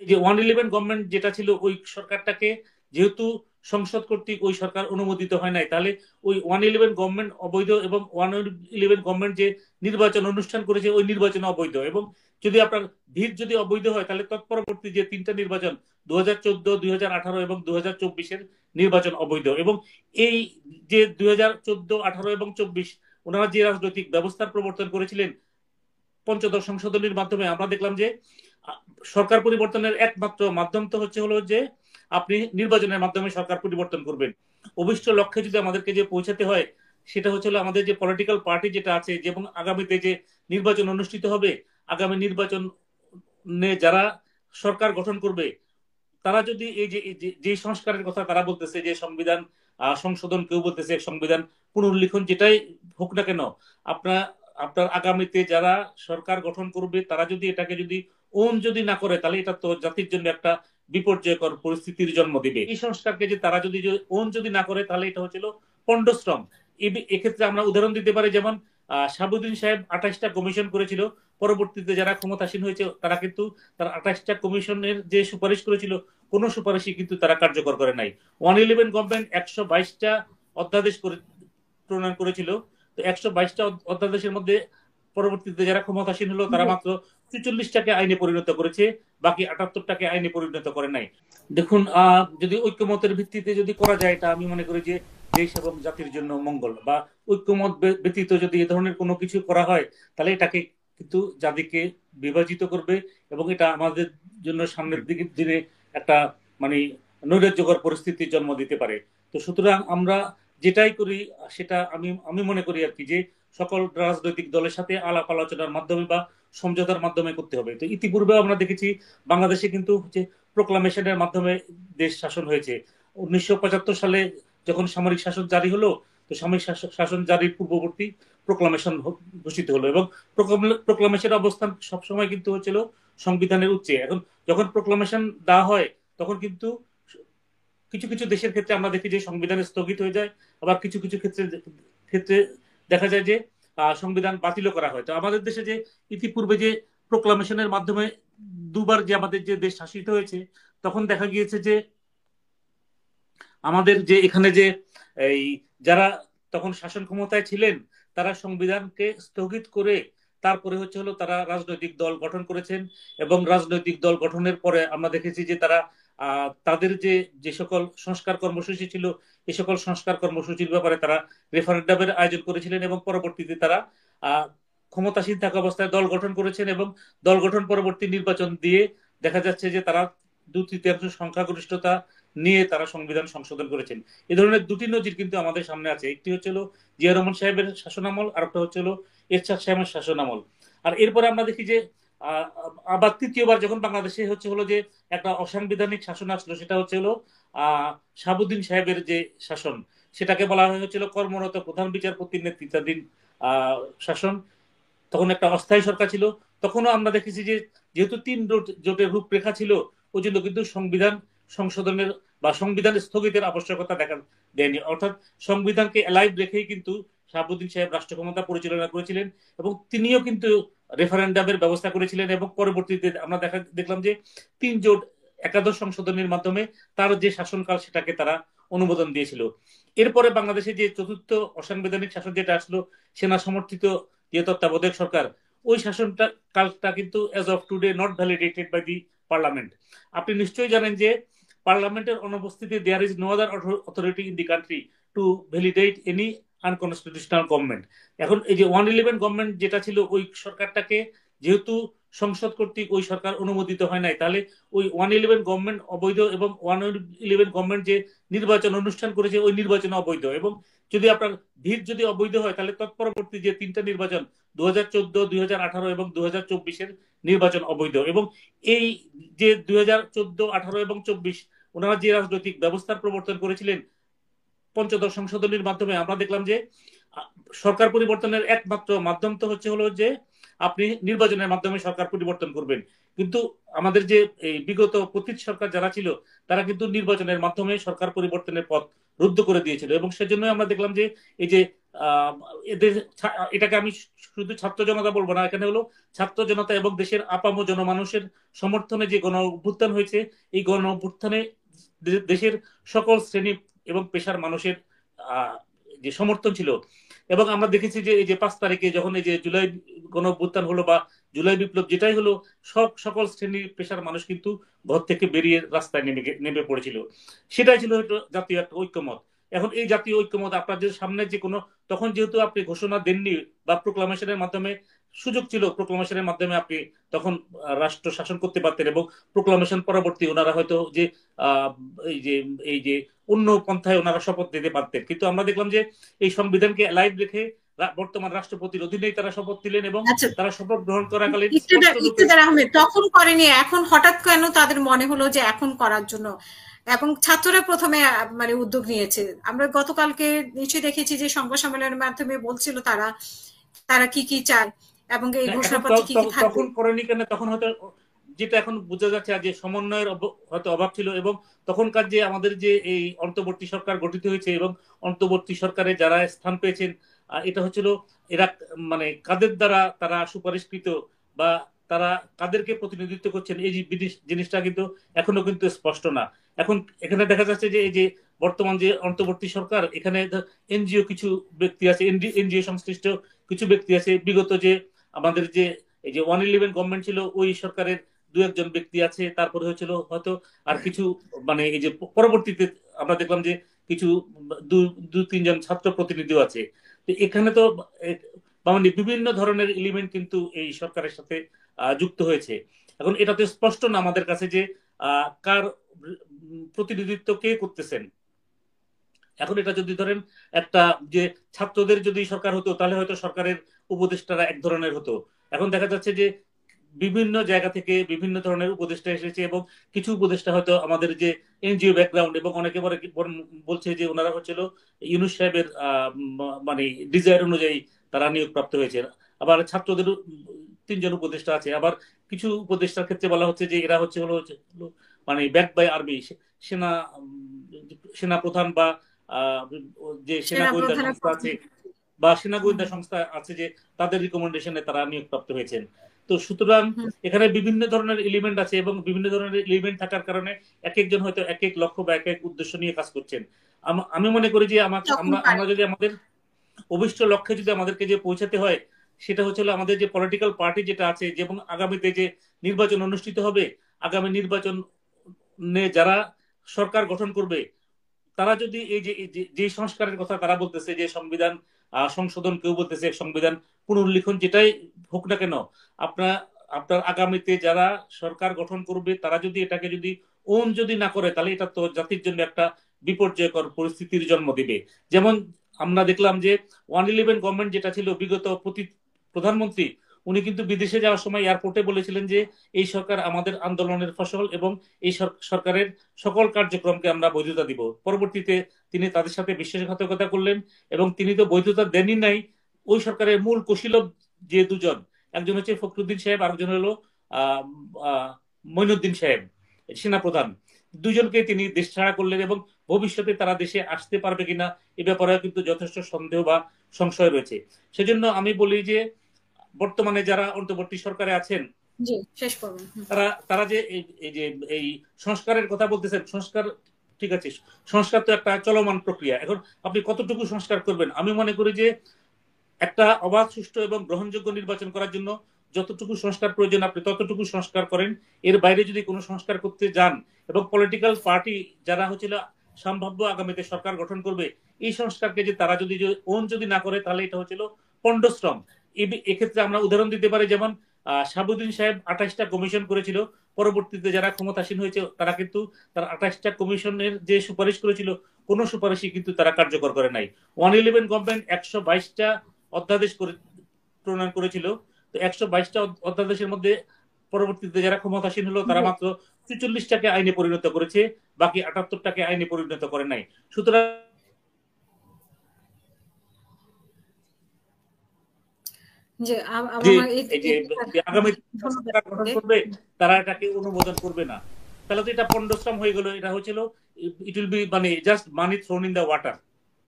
এই যে 111 গভর্নমেন্ট যেটা ছিল ওই সরকারটাকে যেহেতু সংসদ কর্তৃক ওই সরকার অনুমোদিত হয় নাই, তাহলে ওই 111 গভর্নমেন্ট অবৈধ এবং 111 গভর্নমেন্ট যে নির্বাচন অনুষ্ঠান করেছে ওই নির্বাচন অবৈধ। এবং যদি আপনার ভিত যদি অবৈধ হয় তাহলে তৎপরবর্তী যে তিনটা নির্বাচন 2014, 2018 এবং 2024-এর নির্বাচন অবৈধ। এবং এই যে 2014, 18 এবং 24 ওনারা যে রাজনৈতিক ব্যবস্থার প্রবর্তন করেছিলেন পঞ্চদশ সংশোধনীর মাধ্যমে, আমরা দেখলাম যে সরকার পরিবর্তনের একমাত্র মাধ্যম তো হলো যে আপনি নির্বাচনের মাধ্যমে সরকার পরিবর্তন করবেন। অভিষ্ট লক্ষ্যে যদি আমাদেরকে যে পৌঁছাতে হয় সেটা হচ্ছে আমাদের যে পলিটিক্যাল পার্টি যেটা আছে এবং আগামীতে যে নির্বাচন অনুষ্ঠিত হবে, আগামী নির্বাচন যারা সরকার গঠন করবে তারা যদি এই যে সংস্কারের কথা তারা বলতেছে, যে সংবিধান সংশোধন, কেউ বলতেছে সংবিধান পুনর্লিখন, যেটাই হোক না কেন, আপনার আপনার আগামীতে যারা সরকার গঠন করবে তারা যদি এটাকে যদি ওন যদি না করে তাহলে এটা তো জাতির জন্য একটা বিপর্যয়কর পরিস্থিতির জন্ম দিবে। এই সংস্কারকে যে তারা যদি ওন যদি না করে তাহলে এটা হচ্ছিল পন্ডশ্রম। এক্ষেত্রে আমরা উদাহরণ দিতে পারি, যেমন শাহাবুদ্দিন সাহেব 28টা কমিশন করেছিল, পরবর্তীতে যারা ক্ষমতাসীন হয়েছে তারা কিন্তু তার 28টা কমিশনের যে সুপারিশ করেছিল কোন সুপারিশই কিন্তু তারা কার্যকর করে নাই। 111 গভর্নমেন্ট 122টা অধ্যাদেশ প্রণয়ন করেছিল, তো 122টা অধ্যাদেশের মধ্যে পরবর্তীতে যারা ক্ষমতাসীন হলো তারা মাত্র 44টাকে আইনে পরিণত করেছে, বাকি 78টাকে আইনে পরিণত করে নাই। দেখুন, যদি ঐক্যমতের ভিত্তিতে যদি করা যায়, এটা আমি মনে করি যে দেশ এবং জাতির জন্য মঙ্গল। বা ঐক্যমত ব্যতীত যদি এ ধরনের কোনো কিছু করা হয় তাহলে এটাকে কিন্তু জাতিকে বিভাজিত করবে এবং এটা আমাদের জন্য সামনের দিনে একটা মানে নৈরাজ্যকর পরিস্থিতির জন্ম দিতে পারে। তো সুতরাং আমরা যেটাই করি সেটা আমি আমি মনে করি আর কি, যে সকল রাজনৈতিক দলের সাথে আলাপ আলোচনার মাধ্যমে বা সমঝোতার মাধ্যমে করতে হবে। তো ইতিপূর্বে আমরা দেখেছি বাংলাদেশে কিন্তু হচ্ছে প্রোক্লামেশনের মাধ্যমে দেশ শাসন হয়েছে। 1975 সালে যখন সামরিক শাসন জারি হলো, তো সামরিক শাসন জারির পূর্ববর্তী প্রোক্লামেশন ঘোষিত হলো এবং প্রোক্লামেশনের অবস্থান সবসময় কিন্তু হচ্ছিল সংবিধানের উচ্চে। এখন যখন প্রোক্লামেশন দেওয়া হয় তখন কিন্তু কিছু কিছু দেশের ক্ষেত্রে আমরা দেখি যে সংবিধান স্থগিত হয়ে যায়, আবার কিছু কিছু ক্ষেত্রে ক্ষেত্রে দেখা যায় যে সংবিধান বাতিলও করা হয়। তো আমাদের দেশে যে ইতিপূর্বে যে প্রোক্লামেশনের মাধ্যমে দুবার যে আমাদের যে দেশ শাসিত হয়েছে, তখন দেখা গিয়েছে যে আমাদের যে এখানে যে এই যারা তখন শাসন ক্ষমতায় ছিলেন তারা সংবিধানকে স্থগিত করে তারপরে তারা রাজনৈতিক দল গঠন করেছেন। এবং রাজনৈতিক দল গঠনের পরে আমরা দেখেছি যে তারা তাদের যে যে সকল সংস্কার কর্মসূচি ছিল এই সকল সংস্কার কর্মসূচির ব্যাপারে তারা রেফারেন্ডামের আয়োজন করেছিলেন এবং পরবর্তীতে তারা ক্ষমতাসীন থাকা অবস্থায় দল গঠন করেছেন এবং দল গঠন পরবর্তী নির্বাচন দিয়ে দেখা যাচ্ছে যে তারা 2/3 সংখ্যাগরিষ্ঠতা নিয়ে তারা সংবিধান সংশোধন করেছেন। এই ধরনের দুটি নজির কিন্তু আমাদের সামনে আছে, একটি হচ্ছিল জিয়া রহমান সাহেবের শাসনামল, আর একটা হচ্ছিল এরশাদ সাহেবের শাসনামল। আর এরপরে আমরা দেখি যে আবার তৃতীয়বার যখন বাংলাদেশে যে একটা অসাংবিধানিক শাসন আসলো, সেটা শাহাবুদ্দিন সাহেবের যে শাসন, সেটাকে বলা হয়েছিল কর্মরত প্রধান বিচারপতির নেতৃত্বাধীন শাসন। তখন একটা অস্থায়ী সরকার ছিল। তখনও আমরা দেখেছি যে যেহেতু তিন জোটের রূপরেখা ছিল, ওই জন্য কিন্তু সংবিধান সংশোধনের বা সংবিধান স্থগিতের আবশ্যকতা দেখা দেয়নি। অর্থাৎ সংবিধানকে অ্যালাইভ রেখেই কিন্তু শাহাবুদ্দিন সাহেব রাষ্ট্র ক্ষমতা পরিচালনা করেছিলেন এবং তিনিও কিন্তু রেফারেন্ডামের ব্যবস্থা করেছিলেন এবং পরবর্তীতে আমরা দেখলাম যে তিন জোট একাদশ সংশোধনীর মাধ্যমে তার যে শাসনকাল সেটাকে তারা অনুমোদন দিয়েছিল। এরপরে বাংলাদেশে যে চতুর্থ অসাংবিধানিক শাসন যেটা আসলো, সেনা সমর্থিত যে তত্ত্বাবধায়ক সরকার, ওই শাসনটা কালটা কিন্তু as of today not validated by the parliament. আপনি নিশ্চয়ই জানেন যে পার্লামেন্টের অনুপস্থিতি there is no other authority in the country to validate any unconstitutional government. এখন এই যে 111 গভর্নমেন্ট যেটা ছিল ওই সরকারটাকে যেহেতু সংসদ কর্তৃক ওই সরকার অনুমোদিত হয় নাই, তাহলে ওই 111 গভর্নমেন্ট অবৈধ এবং 111 গভর্নমেন্ট যে নির্বাচন অনুষ্ঠান করেছে ওই নির্বাচন অবৈধ। এবং যদি আপনার ভিত যদি অবৈধ হয় তাহলে তৎপরবর্তী যে তিনটা নির্বাচন 2014, 2018 এবং 2024-এর নির্বাচন অবৈধ। এবং এই যে 2014, 18 এবং 24 ওনারা যে রাজনৈতিক ব্যবস্থার প্রবর্তন করেছিলেন পঞ্চদশ সংশোধনীর মাধ্যমে, আমরা দেখলাম যে সরকার পরিবর্তনের একমাত্র মাধ্যম তো হলো যে আপনি নির্বাচনের মাধ্যমে সরকার পরিবর্তন করবেন। কিন্তু আমাদের যে এই বিগত পতিত সরকার যারা ছিল তারা কিন্তু নির্বাচনের মাধ্যমে সরকার পরিবর্তনের পথ রুদ্ধ করে দিয়েছিল এবং সেজন্য আমরা দেখলাম যে এই যে এদের এটাকে আমি শুধু ছাত্র জনতা বলবো না, এখানে হলো ছাত্র জনতা এবং দেশের আপামর জনমানুষের সমর্থনে যে গণ অভ্যুত্থান হয়েছে, এই গণ অভ্যুত্থানে দেশের সকল শ্রেণী এবং পেশার মানুষের যে সমর্থন ছিল। এবং আমরা দেখেছি যে এই যে 5 তারিখে যখন এই যে জুলাই গণ অভ্যুত্থান হলো বা জুলাই বিপ্লব যেটাই হলো, সকল শ্রেণীর পেশার মানুষ কিন্তু ঘর থেকে বেরিয়ে রাস্তায় নেমে পড়েছিল। সেটাই ছিল জাতীয় একটা ঐক্যমত। এখন এই জাতীয় ঐক্যমত আপনাদের সামনে যে কোনো, তখন যেহেতু আপনি ঘোষণা দেননি বা প্রোক্লামেশনের মাধ্যমে সুযোগ ছিল, প্রোক্লামেশনের মাধ্যমে আপনি তখন রাষ্ট্র শাসন করতে পারতেন এবং প্রোক্লামেশন পরবর্তী ওনারা হয়তো যে এই যে অন্য পন্থায় ওনারা শপথ নিতে পারতেন। কিন্তু আমরা দেখলাম যে এই সংবিধানকে লাইভ রেখে বর্তমান রাষ্ট্রপতির অধীনেই তারা শপথ নিলেন এবং তারা শপথ গ্রহণ করাকালীন ইকতেদার আহমেদ তখন করেনি, এখন হঠাৎ কেন তাদের মনে হলো যে এখন করার জন্য? এবং ছাত্ররা প্রথমে মানে উদ্যোগ নিয়েছে। আমরা গতকালকে নিশ্চয়ই দেখেছি যে সংবাদ সম্মেলনের মাধ্যমে বলছিল তারা কি কি চায় এবং এই ঘোষণাপত্রে কি কি থাকবে। তখন করেনি কেন? তখন হয়তো যেটা এখন বোঝা যাচ্ছে যে সমন্বয়ের হয়তো অভাব ছিল, এবং তখনকার যে আমাদের যে এই অন্তর্বর্তী সরকার গঠিত হয়েছে এবং অন্তর্বর্তী সরকারে যারা স্থান পেয়েছেন, এটা হচ্ছিল এরা মানে কাদের দ্বারা তারা সুপারিশকৃত বা তারা কাদেরকে প্রতিনিধিত্ব করছেন, এই জিনিসটা কিন্তু এখনো কিন্তু স্পষ্ট না। এখন এখানে দেখা যাচ্ছে যে এই যে বর্তমান যে অন্তর্বর্তী সরকার, এখানে এনজিও কিছু ব্যক্তি আছে, এনজিও সংশ্লিষ্ট কিছু ব্যক্তি আছে, বিগত যে আমাদের যে এই যে 111 গভর্নমেন্ট ছিল ওই সরকারের 2-1 ব্যক্তি আছে, তারপরে হয়েছিল হয়তো আর কিছু মানে এই যে পরবর্তীতে আমরা দেখলাম যে কিছু 2-3 জন ছাত্র প্রতিনিধিও আছে। তো এখানে তো মানে বিভিন্ন ধরনের এলিমেন্ট কিন্তু এই সরকারের সাথে যুক্ত হয়েছে। এখন এটা তো স্পষ্ট না আমাদের কাছে যে কার প্রতিনিধিত্ব কে করতেছেন। এখন এটা যদি ধরেন একটা যে ছাত্রদের যদি সরকার হতো তাহলে হয়তো সরকারের উপদেষ্টারা এক ধরনের হতো। এখন দেখা যাচ্ছে যে বিভিন্ন জায়গা থেকে বিভিন্ন ধরনের উপদেষ্টা এসেছে এবং কিছু উপদেষ্টা হয়তো আমাদের যে এনজিও ব্যাকগ্রাউন্ড, এবং অনেকে বলছে যে ওনারা হচ্ছিল ইউনুস সাহেবের মানে ডিজায়ার অনুযায়ী তারা নিয়োগপ্রাপ্ত হয়েছে। আবার ছাত্রদের 3 জন উপদেষ্টা আছে। আবার কিছু উপদেষ্টার ক্ষেত্রে বলা হচ্ছে যে এরা হলো মানে ব্যাক বাই আর্মি, সেনা প্রধান বা যে সেনা গোয়েন্দা সংস্থা আছে বা সেনা গোয়েন্দা সংস্থা আছে যে তাদের রিকমেন্ডেশনে তারা নিয়োগপ্রাপ্ত হয়েছেন। তো সুতরাং এখানে বিভিন্ন ধরনের এলিমেন্ট আছে এবং বিভিন্ন ধরনের এলিমেন্ট থাকার কারণে এক একজন হয়তো এক এক লক্ষ্য বা এক এক উদ্দেশ্য নিয়ে কাজ করছেন। আমি মনে করি যে আমরা যদি আমাদের অভিষ্ট লক্ষ্যে যদি আমাদেরকে যে পৌঁছাতে হয়, সেটা হচ্ছে আমাদের যে পলিটিক্যাল পার্টি যেটা আছে, এবং আগামীতে যে নির্বাচন অনুষ্ঠিত হবে, আগামী নির্বাচনে যারা সরকার গঠন করবে তারা যদি এই যে সংস্কারের কথা তারা বলতেছে, যে সংবিধান সংশোধন, কেউ বলতেছে সংবিধান পুনর্লিখন, যেটাই হোক না কেন, আপনার আগামীতে যারা সরকার গঠন করবে তারা যদি এটাকে যদি ওন যদি না করে, তাহলে এটা তো জাতির জন্য একটা বিপর্যয়কর পরিস্থিতির জন্ম দিবে। যেমন আমরা দেখলাম যে 111 গভর্নমেন্ট যেটা ছিল, বিগত প্রধানমন্ত্রী উনি কিন্তু বিদেশে যাওয়ার সময় এয়ারপোর্টে বলেছিলেন যে এই সরকার আমাদের আন্দোলনের ফসল এবং এই সরকারের সকল কার্যক্রমকে আমরা বৈধতা দিব। পরবর্তীতে তিনি তাদের সাথে বিশ্বাসঘাতকতা করলেন এবং তিনি তো বৈধতা দেনই নাই। ওই সরকারের মূল কুশীলব যে দুজন, একজন হচ্ছে ফখরুদ্দিন সাহেব, আরেকজন হলো মঈনুদ্দিন সাহেব সেনাপ্রধান, দুজনকে তিনি দেশ ছাড়া করলেন এবং ভবিষ্যতে তারা দেশে আসতে পারবে কিনা এ ব্যাপারে কিন্তু যথেষ্ট সন্দেহ বা সংশয় রয়েছে। সেজন্য আমি বলি যে বর্তমানে যারা অন্তর্বর্তী সরকারে আছেন তারা যে এই সংস্কারের কথা বলতেছেন, সংস্কার ঠিক আছে, সংস্কার তো একটা চলমান প্রক্রিয়া। এখন আপনি কতটুকু সংস্কার করবেন? আমি মনে করি যে একটা অবাধ, সুষ্ঠু এবং গ্রহণযোগ্য নির্বাচন করার জন্য যতটুকু সংস্কার প্রয়োজন আপনি ততটুকু সংস্কার করেন। এর বাইরে যদি কোনো সংস্কার করতে যান এবং পলিটিক্যাল পার্টি যারা হচ্ছিল সম্ভাব্য আগামীতে সরকার গঠন করবে, এই সংস্কারকে যে তারা যদি ওন যদি না করে, তাহলে এটা হচ্ছিল পন্ডশ্রম। এক্ষেত্রে আমরা উদাহরণ দিতে পারি, যেমন শাহাবুদ্দিন সাহেব 28টা কমিশন করেছিল, পরবর্তীতে যারা ক্ষমতাসীন হয়েছে তারা কিন্তু তার 28টা কমিশনের যে সুপারিশ করেছিল কোনো সুপারিশই কিন্তু তারা কার্যকর করে নাই। 111 গভর্নমেন্ট 122টা অধ্যাদেশ প্রণয়ন করেছিল। তো 122টা অধ্যাদেশের মধ্যে পরবর্তীতে যারা ক্ষমতাসীন হলো তারা মাত্র 44টাকে আইনে পরিণত করেছে, বাকি 78টাকে আইনে পরিণত করে নাই। সুতরাং আগামী করবে তারা এটাকে অনুমোদন করবে না, তাহলে তো এটা পন্ডশ্রম হয়ে গেল। এটা হচ্ছিল ইট উইল বি মানে just money thrown in the water.